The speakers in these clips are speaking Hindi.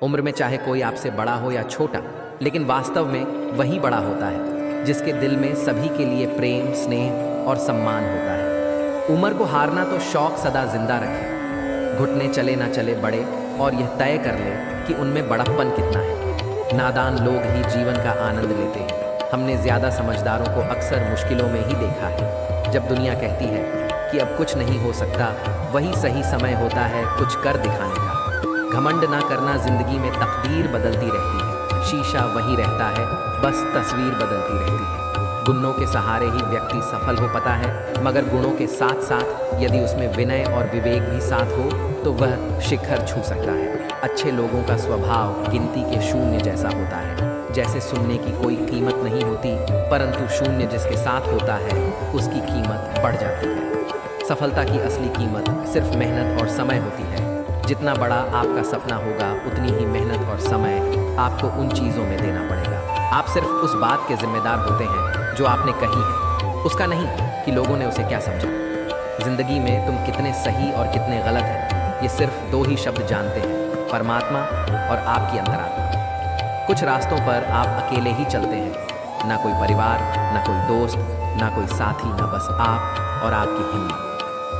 उम्र में चाहे कोई आपसे बड़ा हो या छोटा, लेकिन वास्तव में वही बड़ा होता है जिसके दिल में सभी के लिए प्रेम, स्नेह और सम्मान होता है। उम्र को हारना तो शौक सदा जिंदा रखे, घुटने चले ना चले बड़े, और यह तय कर ले कि उनमें बड़प्पन कितना है। नादान लोग ही जीवन का आनंद लेते हैं। हमने ज़्यादा समझदारों को अक्सर मुश्किलों में ही देखा है। जब दुनिया कहती है कि अब कुछ नहीं हो सकता, वही सही समय होता है कुछ कर दिखाने का। घमंड ना करना, जिंदगी में तकदीर बदलती रहती है, शीशा वही रहता है, बस तस्वीर बदलती रहती है। गुणों के सहारे ही व्यक्ति सफल हो पाता है, मगर गुणों के साथ साथ यदि उसमें विनय और विवेक भी साथ हो तो वह शिखर छू सकता है। अच्छे लोगों का स्वभाव गिनती के शून्य जैसा होता है। जैसे सुनने की कोई कीमत नहीं होती, परंतु शून्य जिसके साथ होता है उसकी कीमत बढ़ जाती है। सफलता की असली कीमत सिर्फ मेहनत और समय होती है। जितना बड़ा आपका सपना होगा, उतनी ही मेहनत और समय आपको उन चीज़ों में देना पड़ेगा। आप सिर्फ उस बात के जिम्मेदार होते हैं जो आपने कही है, उसका नहीं कि लोगों ने उसे क्या समझा। जिंदगी में तुम कितने सही और कितने गलत हैं, ये सिर्फ दो ही शब्द जानते हैं, परमात्मा और आपकी अंतरात्मा। कुछ रास्तों पर आप अकेले ही चलते हैं, ना कोई परिवार, ना कोई दोस्त, ना कोई साथी, ना बस आप और आपकी हिम्मत।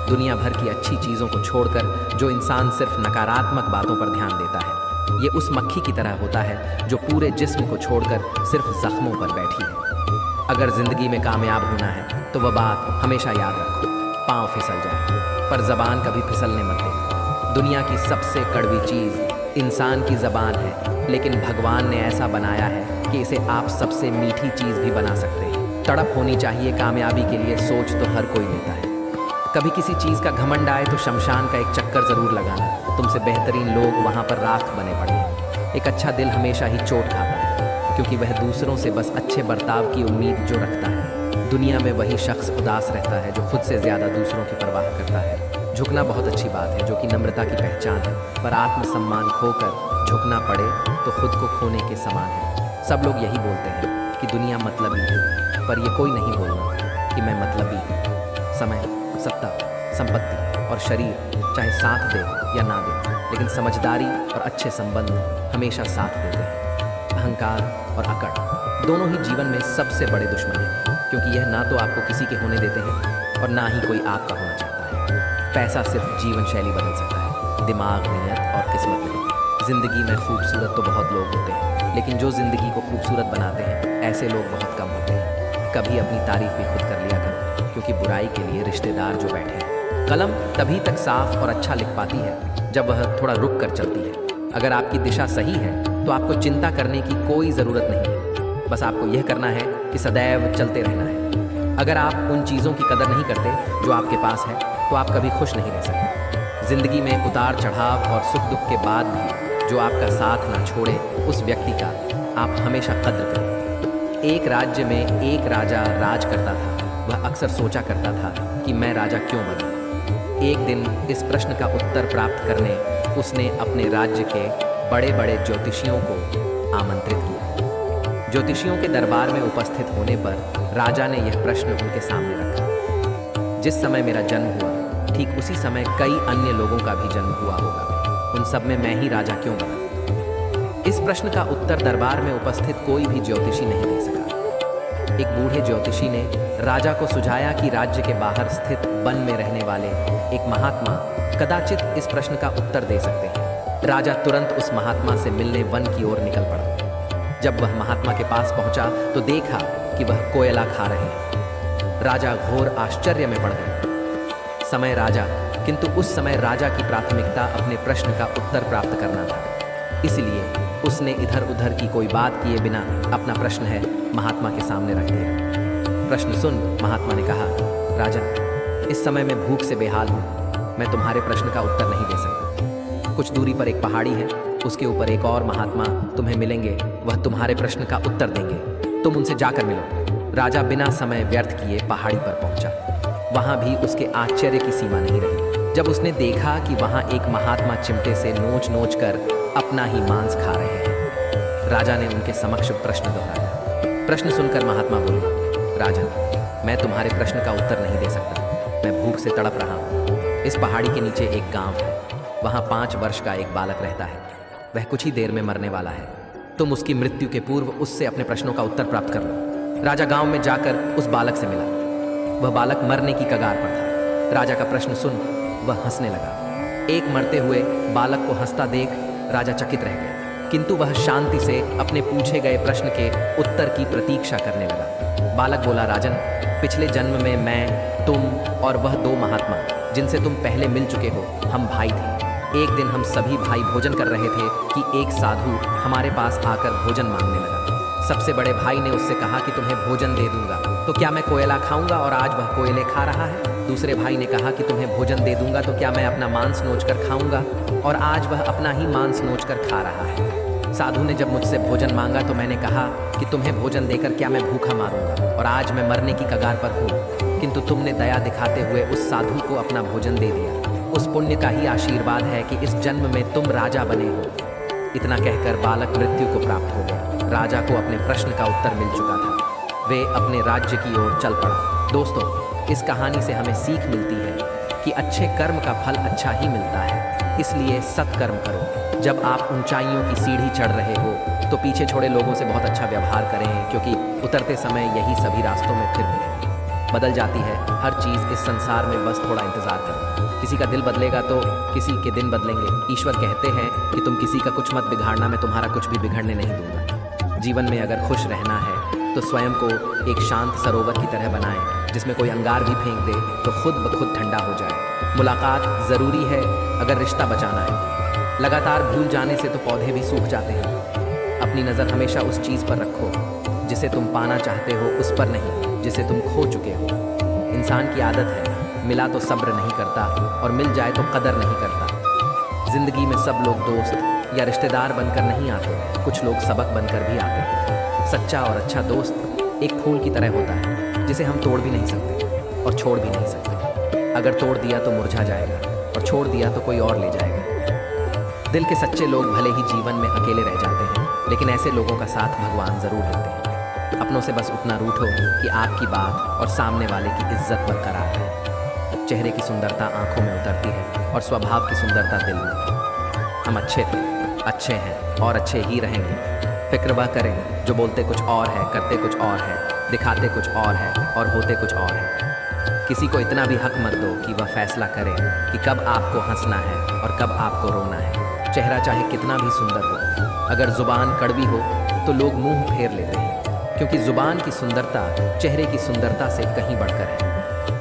दुनिया भर की अच्छी चीज़ों को छोड़कर जो इंसान सिर्फ नकारात्मक बातों पर ध्यान देता है, ये उस मक्खी की तरह होता है जो पूरे जिस्म को छोड़कर सिर्फ जख्मों पर बैठी है। अगर जिंदगी में कामयाब होना है तो वह बात हमेशा याद रखो, पाँव फिसल जाए पर जबान कभी फिसलने मत दे। दुनिया की सबसे कड़वी चीज़ इंसान की ज़बान है, लेकिन भगवान ने ऐसा बनाया है कि इसे आप सबसे मीठी चीज़ भी बना सकते हैं। तड़प होनी चाहिए कामयाबी के लिए, सोच तो हर कोई लेता है। कभी किसी चीज़ का घमंड आए तो शमशान का एक चक्कर ज़रूर लगाना, तुमसे बेहतरीन लोग वहाँ पर राख बने पड़े हैं। एक अच्छा दिल हमेशा ही चोट खाता है, क्योंकि वह दूसरों से बस अच्छे बर्ताव की उम्मीद जो रखता है। दुनिया में वही शख्स उदास रहता है जो खुद से ज़्यादा दूसरों की परवाह करता है। झुकना बहुत अच्छी बात है, जो कि नम्रता की पहचान है, पर आत्मसम्मान खोकर झुकना पड़े तो खुद को खोने के समान है। सब लोग यही बोलते हैं कि दुनिया मतलबी है, पर यह कोई नहीं बोलना कि मैं मतलबी हूँ। समय, सत्ता, संपत्ति और शरीर चाहे साथ दे या ना दे, लेकिन समझदारी और अच्छे संबंध हमेशा साथ देते हैं। अहंकार और अकड़ दोनों ही जीवन में सबसे बड़े दुश्मन हैं, क्योंकि यह ना तो आपको किसी के होने देते हैं और ना ही कोई आपका होना चाहता है। पैसा सिर्फ जीवन शैली बदल सकता है, दिमाग, नियत और किस्मत नहीं। जिंदगी में खूबसूरत तो बहुत लोग होते हैं, लेकिन जो जिंदगी को खूबसूरत बनाते हैं ऐसे लोग बहुत कम होते हैं। कभी अपनी तारीफ भी खुद कर लिया करो, क्योंकि बुराई के लिए रिश्तेदार जो बैठे हैं। कलम तभी तक साफ और अच्छा लिख पाती है जब वह थोड़ा रुक कर चलती है। अगर आपकी दिशा सही है तो आपको चिंता करने की कोई ज़रूरत नहीं है, बस आपको यह करना है कि सदैव चलते रहना है। अगर आप उन चीज़ों की कदर नहीं करते जो आपके पास है तो आप कभी खुश नहीं रह सकते। ज़िंदगी में उतार चढ़ाव और सुख दुख के बाद भी जो आपका साथ ना छोड़े, उस व्यक्ति का आप हमेशा कद्र करें। एक राज्य में एक राजा राज करता था। वह अक्सर सोचा करता था कि मैं राजा क्यों बना। एक दिन इस प्रश्न का उत्तर प्राप्त करने उसने अपने राज्य के बड़े बड़े ज्योतिषियों को आमंत्रित किया। ज्योतिषियों के दरबार में उपस्थित होने पर राजा ने यह प्रश्न उनके सामने रखा। जिस समय मेरा जन्म हुआ, ठीक उसी समय कई अन्य लोगों का भी जन्म हुआ होगा, उन सब में मैं ही राजा क्यों बना? इस प्रश्न का उत्तर दरबार में उपस्थित कोई भी ज्योतिषी नहीं दे सका। एक बूढ़े ज्योतिषी ने राजा को सुझाया कि राज्य के बाहर स्थित वन में रहने वाले एक महात्मा कदाचित इस प्रश्न का उत्तर दे सकते हैं। राजा तुरंत उस महात्मा से मिलने वन की ओर निकल पड़ा। जब वह महात्मा के पास पहुंचा तो देखा कि वह कोयला खा रहे हैं। राजा घोर आश्चर्य में पड़ गए। किंतु उस समय राजा की प्राथमिकता अपने प्रश्न का उत्तर प्राप्त करना था, इसलिए उसने इधर उधर की कोई बात किए बिना अपना प्रश्न है महात्मा के सामने रख दिया। प्रश्न सुन, महात्मा ने कहा, राजन, इस समय मैं भूख से बेहाल हूँ, मैं तुम्हारे प्रश्न का उत्तर नहीं दे सकता। कुछ दूरी पर एक पहाड़ी है, उसके ऊपर एक और महात्मा तुम्हें मिलेंगे, वह तुम्हारे प्रश्न का उत्तर देंगे, तुम उनसे जाकर मिलो। राजा बिना समय व्यर्थ किए पहाड़ी पर पहुंचा। वहां भी उसके आश्चर्य की सीमा नहीं रही जब उसने देखा कि वहां एक महात्मा चिमटे से नोच नोच कर अपना ही मांस खा रहे हैं। राजा ने उनके समक्ष प्रश्न दोहराया। प्रश्न सुनकर महात्मा बोले, राजन, मैं तुम्हारे प्रश्न का उत्तर नहीं दे सकता, मैं भूख से तड़प रहा हूँ। इस पहाड़ी के नीचे एक गांव है, वहाँ 5 वर्ष का एक बालक रहता है। वह कुछ ही देर में मरने वाला है। तुम उसकी मृत्यु के पूर्व उससे अपने प्रश्नों का उत्तर प्राप्त कर लो। राजा गांव में जाकर उस बालक से मिला। वह बालक मरने की कगार पर था। राजा का प्रश्न सुन वह हंसने लगा। एक मरते हुए बालक को हंसता देख राजा चकित रह गया, किंतु वह शांति से अपने पूछे गए प्रश्न के उत्तर की प्रतीक्षा करने लगा। बालक बोला, राजन, पिछले जन्म में मैं, तुम और वह दो महात्मा जिनसे तुम पहले मिल चुके हो, हम भाई थे। एक दिन हम सभी भाई भोजन कर रहे थे कि एक साधु हमारे पास आकर भोजन मांगने लगा। सबसे बड़े भाई ने उससे कहा कि तुम्हें भोजन दे दूंगा तो क्या मैं कोयला खाऊंगा, और आज वह कोयले खा रहा है। दूसरे भाई ने कहा कि तुम्हें भोजन दे दूंगा तो क्या मैं अपना मांस नोचकर खाऊंगा, और आज वह अपना ही मांस नोचकर खा रहा है। साधु ने जब मुझसे भोजन मांगा तो मैंने कहा कि तुम्हें भोजन देकर क्या मैं भूखा मारूंगा, और आज मैं मरने की कगार पर हूँ, किंतु तुमने दया दिखाते हुए उस साधु को अपना भोजन दे दिया। उस पुण्य का ही आशीर्वाद है कि इस जन्म में तुम राजा बने हो। इतना कहकर बालक मृत्यु को प्राप्त हो गया। राजा को अपने प्रश्न का उत्तर मिल चुका था। वे अपने राज्य की ओर चल पड़ा। दोस्तों, इस कहानी से हमें सीख मिलती है कि अच्छे कर्म का फल अच्छा ही मिलता है, इसलिए सत्कर्म करो। जब आप ऊंचाइयों की सीढ़ी चढ़ रहे हो तो पीछे छोड़े लोगों से बहुत अच्छा व्यवहार करें, क्योंकि उतरते समय यही सभी रास्तों में फिर मिलेंगे। बदल जाती है हर चीज़ इस संसार में, बस थोड़ा इंतजार करो। किसी का दिल बदलेगा तो किसी के दिन बदलेंगे। ईश्वर कहते हैं कि तुम किसी का कुछ मत बिगाड़ना, मैं तुम्हारा कुछ भी बिगड़ने नहीं दूंगा। जीवन में अगर खुश रहना है तो स्वयं को एक शांत सरोवर की तरह बनाएं, जिसमें कोई अंगार भी फेंक दे तो खुद ब खुद ठंडा हो जाए। मुलाकात ज़रूरी है अगर रिश्ता बचाना है। लगातार भूल जाने से तो पौधे भी सूख जाते हैं। अपनी नज़र हमेशा उस चीज़ पर रखो जिसे तुम पाना चाहते हो, उस पर नहीं जिसे तुम खो चुके हो। इंसान की आदत है, मिला तो सब्र नहीं करता और मिल जाए तो कदर नहीं करता। जिंदगी में सब लोग दोस्त या रिश्तेदार बनकर नहीं आते, कुछ लोग सबक बनकर भी आते हैं। सच्चा और अच्छा दोस्त एक फूल की तरह होता है जिसे हम तोड़ भी नहीं सकते और छोड़ भी नहीं सकते। अगर तोड़ दिया तो मुरझा जाएगा और छोड़ दिया तो कोई और ले जाएगा। दिल के सच्चे लोग भले ही जीवन में अकेले रह जाते हैं, लेकिन ऐसे लोगों का साथ भगवान ज़रूर देते हैं। अपनों से बस उतना रूठो कि आपकी बात और सामने वाले की इज्जत बरकरार है। चेहरे की सुंदरता आंखों में उतरती है और स्वभाव की सुंदरता दिल में। हम अच्छे थे, अच्छे हैं और अच्छे ही रहेंगे। फिक्र वह करें जो बोलते कुछ और है, करते कुछ और है, दिखाते कुछ और है और होते कुछ और है। किसी को इतना भी हक मत दो कि वह फैसला करे कि कब आपको हंसना है और कब आपको रोना है। चेहरा चाहे कितना भी सुंदर हो, अगर जुबान कड़वी हो तो लोग मुंह फेर लेते हैं, क्योंकि जुबान की सुंदरता चेहरे की सुंदरता से कहीं बढ़कर है।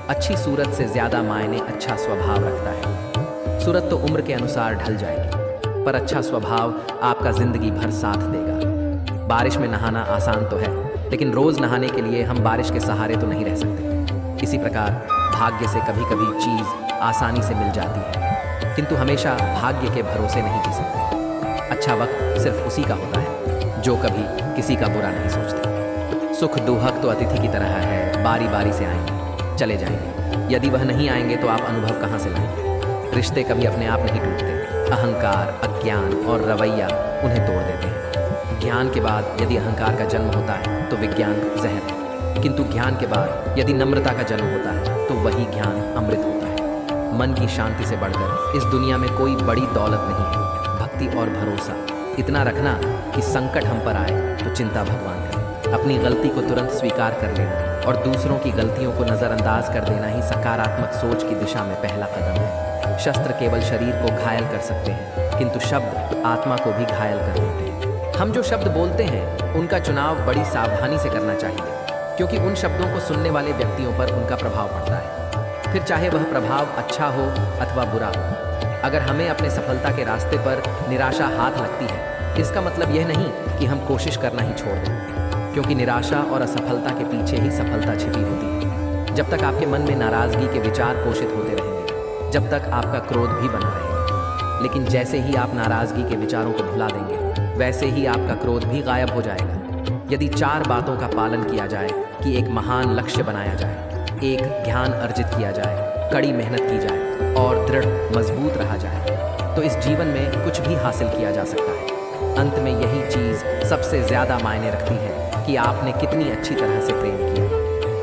अच्छी सूरत से ज़्यादा मायने अच्छा स्वभाव रखता है। सूरत तो उम्र के अनुसार ढल जाएगी, पर अच्छा स्वभाव आपका ज़िंदगी भर साथ देगा। बारिश में नहाना आसान तो है, लेकिन रोज़ नहाने के लिए हम बारिश के सहारे तो नहीं रह सकते। इसी प्रकार भाग्य से कभी कभी चीज़ आसानी से मिल जाती है, किंतु हमेशा भाग्य के भरोसे नहीं जी सकते। अच्छा वक्त सिर्फ उसी का होता है जो कभी किसी का बुरा नहीं सोचता। सुख दुहक तो अतिथि की तरह है, बारी बारी से आएंगे, चले जाएंगे। यदि वह नहीं आएंगे तो आप अनुभव कहाँ से लाएंगे। रिश्ते कभी अपने आप नहीं टूटते। अहंकार, अज्ञान और रवैया उन्हें तोड़ देते हैं। ज्ञान के बाद यदि अहंकार का जन्म होता है तो विज्ञान जहर है, किंतु ज्ञान के बाद यदि नम्रता का जन्म होता है तो वही ज्ञान अमृत होता है। मन की शांति से बढ़कर इस दुनिया में कोई बड़ी दौलत नहीं है। भक्ति और भरोसा इतना रखना कि संकट हम पर आए तो चिंता भगवान करे। अपनी गलती को तुरंत स्वीकार कर लेना और दूसरों की गलतियों को नज़रअंदाज कर देना ही सकारात्मक सोच की दिशा में पहला कदम है। शस्त्र केवल शरीर को घायल कर सकते हैं, किंतु शब्द आत्मा को भी घायल कर देते हैं। हम जो शब्द बोलते हैं उनका चुनाव बड़ी सावधानी से करना चाहिए, क्योंकि उन शब्दों को सुनने वाले व्यक्तियों पर उनका प्रभाव पड़ता है, फिर चाहे वह प्रभाव अच्छा हो अथवा बुरा हो। अगर हमें अपने सफलता के रास्ते पर निराशा हाथ लगती है, इसका मतलब यह नहीं कि हम कोशिश करना ही छोड़ दें, क्योंकि निराशा और असफलता के पीछे ही सफलता छिपी होती है। जब तक आपके मन में नाराज़गी के विचार पोषित होते रहेंगे, जब तक आपका क्रोध भी बना रहेगा। लेकिन जैसे ही आप नाराज़गी के विचारों को भुला देंगे, वैसे ही आपका क्रोध भी गायब हो जाएगा। यदि 4 बातों का पालन किया जाए कि एक महान लक्ष्य बनाया जाए, एक ज्ञान अर्जित किया जाए, कड़ी मेहनत की जाए और दृढ़ मजबूत रहा जाए, तो इस जीवन में कुछ भी हासिल किया जा सकता है। अंत में यही चीज़ सबसे ज़्यादा मायने रखती है कि आपने कितनी अच्छी तरह से प्रेम किया,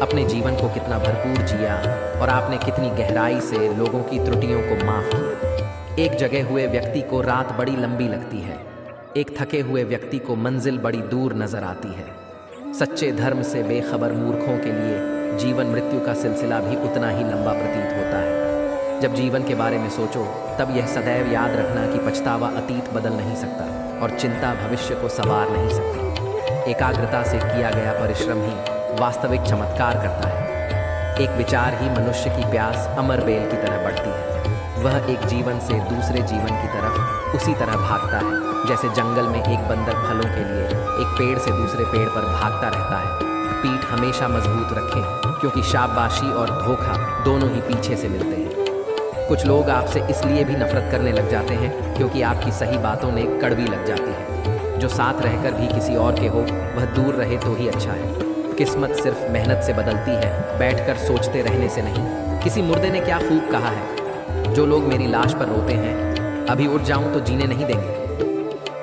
अपने जीवन को कितना भरपूर जिया और आपने कितनी गहराई से लोगों की त्रुटियों को माफ़ किया। एक जगे हुए व्यक्ति को रात बड़ी लंबी लगती है, एक थके हुए व्यक्ति को मंजिल बड़ी दूर नजर आती है। सच्चे धर्म से बेखबर मूर्खों के लिए जीवन मृत्यु का सिलसिला भी उतना ही लंबा प्रतीत होता है। जब जीवन के बारे में सोचो तब यह सदैव याद रखना कि पछतावा अतीत बदल नहीं सकता और चिंता भविष्य को संवार नहीं सकती। एकाग्रता से किया गया परिश्रम ही वास्तविक चमत्कार करता है। एक विचार ही मनुष्य की प्यास अमर बेल की तरह बढ़ती है। वह एक जीवन से दूसरे जीवन की तरफ उसी तरह भागता है जैसे जंगल में एक बंदर फलों के लिए एक पेड़ से दूसरे पेड़ पर भागता रहता है। पीठ हमेशा मजबूत रखें क्योंकि शाबाशी और धोखा दोनों ही पीछे से मिलते हैं। कुछ लोग आपसे इसलिए भी नफरत करने लग जाते हैं क्योंकि आपकी सही बातों ने कड़वी लग जाती है। जो साथ रहकर भी किसी और के हो वह दूर रहे तो ही अच्छा है। किस्मत सिर्फ मेहनत से बदलती है, बैठकर सोचते रहने से नहीं। किसी मुर्दे ने क्या खूब कहा है, जो लोग मेरी लाश पर रोते हैं अभी उठ जाऊं तो जीने नहीं देंगे।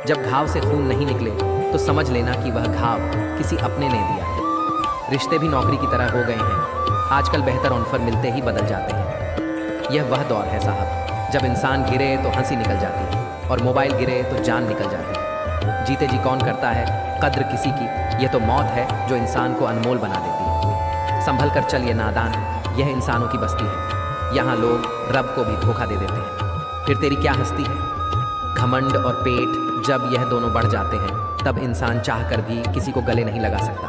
जब घाव से खून नहीं निकले तो समझ लेना कि वह घाव किसी अपने ने दिया है। रिश्ते भी नौकरी की तरह हो गए हैं, आजकल बेहतर ऑफर मिलते ही बदल जाते हैं। यह वह दौर है साहब जब इंसान गिरे तो हंसी निकल जाती है और मोबाइल गिरे तो जान निकल जाती है। जीते जी कौन करता है कद्र किसी की, यह तो मौत है जो इंसान को अनमोल बना देती है। संभल कर चल ये नादान, यह इंसानों की बस्ती है। यहाँ लोग रब को भी धोखा दे देते हैं। फिर तेरी क्या हस्ती है? घमंड और पेट जब यह दोनों बढ़ जाते हैं तब इंसान चाहकर भी किसी को गले नहीं लगा सकता।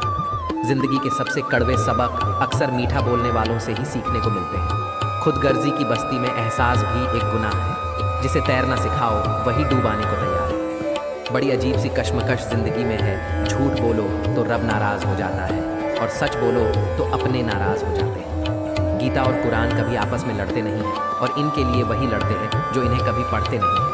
जिंदगी के सबसे कड़वे सबक अक्सर मीठा बोलने वालों से ही सीखने को मिलते हैं। खुदगर्जी की बस्ती में एहसास भी एक गुनाह है। जिसे तैरना सिखाओ वही डूबाने को तैयार है। बड़ी अजीब सी कश्मकश जिंदगी में है। झूठ बोलो तो रब नाराज हो जाता है और सच बोलो तो अपने नाराज हो जाते हैं। गीता और कुरान कभी आपस में लड़ते नहीं हैं और इनके लिए वही लड़ते हैं जो इन्हें कभी पढ़ते नहीं हैं।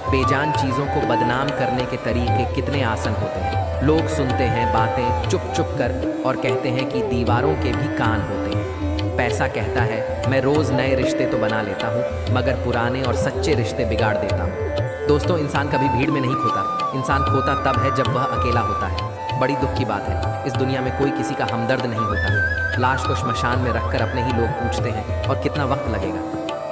बेजान चीज़ों को बदनाम करने के तरीके कितने आसान होते हैं। लोग सुनते हैं बातें चुप चुप कर और कहते हैं कि दीवारों के भी कान होते हैं। पैसा कहता है मैं रोज़ नए रिश्ते तो बना लेता हूँ मगर पुराने और सच्चे रिश्ते बिगाड़ देता हूँ। दोस्तों, इंसान कभी भीड़ में नहीं खोता। इंसान खोता तब है जब वह अकेला होता है। बड़ी दुख की बात है, इस दुनिया में कोई किसी का हमदर्द नहीं होता। लाश को श्मशान में रखकर अपने ही लोग पूछते हैं और कितना वक्त लगेगा।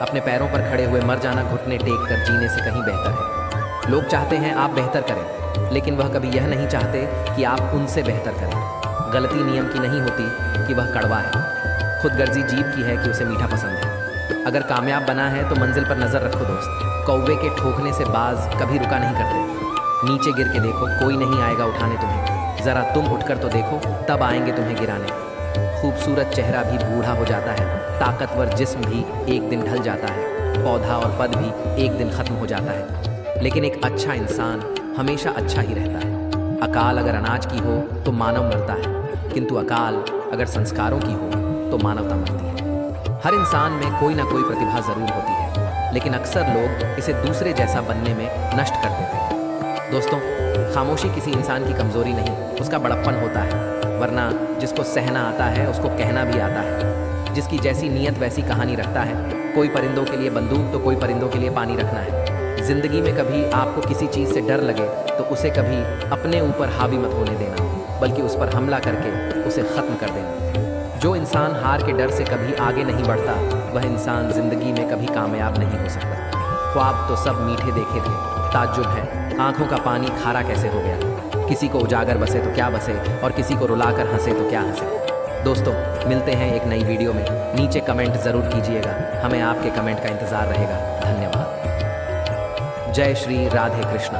अपने पैरों पर खड़े हुए मर जाना घुटने टेक कर जीने से कहीं बेहतर है। लोग चाहते हैं आप बेहतर करें, लेकिन वह कभी यह नहीं चाहते कि आप उनसे बेहतर करें। गलती नियम की नहीं होती कि वह कड़वा है, खुदगर्जी जीभ की है कि उसे मीठा पसंद है। अगर कामयाब बना है तो मंजिल पर नज़र रखो दोस्त। कौवे के ठोकने से बाज कभी रुका नहीं करते। नीचे गिर के देखो, कोई नहीं आएगा उठाने तुम्हें। ज़रा तुम उठकर तो देखो, तब आएंगे तुम्हें गिराने। खूबसूरत चेहरा भी बूढ़ा हो जाता है, ताकतवर जिस्म भी एक दिन ढल जाता है, पौधा और पद भी एक दिन ख़त्म हो जाता है, लेकिन एक अच्छा इंसान हमेशा अच्छा ही रहता है। अकाल अगर अनाज की हो तो मानव मरता है, किंतु अकाल अगर संस्कारों की हो तो मानवता मरती है। हर इंसान में कोई ना कोई प्रतिभा ज़रूर होती है, लेकिन अक्सर लोग इसे दूसरे जैसा बनने में नष्ट कर देते हैं। दोस्तों, खामोशी किसी इंसान की कमज़ोरी नहीं, उसका बड़प्पन होता है। वरना जिसको सहना आता है उसको कहना भी आता है। जिसकी जैसी नीयत वैसी कहानी रखता है। कोई परिंदों के लिए बंदूक तो कोई परिंदों के लिए पानी रखना है। ज़िंदगी में कभी आपको किसी चीज़ से डर लगे तो उसे कभी अपने ऊपर हावी मत होने देना, बल्कि उस पर हमला करके उसे ख़त्म कर देना। जो इंसान हार के डर से कभी आगे नहीं बढ़ता वह इंसान ज़िंदगी में कभी कामयाब नहीं हो सकता। ख्वाब तो सब मीठे देखे थे, ताज्जुब है आँखों का पानी खारा कैसे हो गया। किसी को उजागर बसे तो क्या बसे और किसी को रुलाकर हंसे तो क्या हंसे। दोस्तों, मिलते हैं एक नई वीडियो में। नीचे कमेंट ज़रूर कीजिएगा, हमें आपके कमेंट का इंतज़ार रहेगा। धन्यवाद। जय श्री राधे कृष्णा।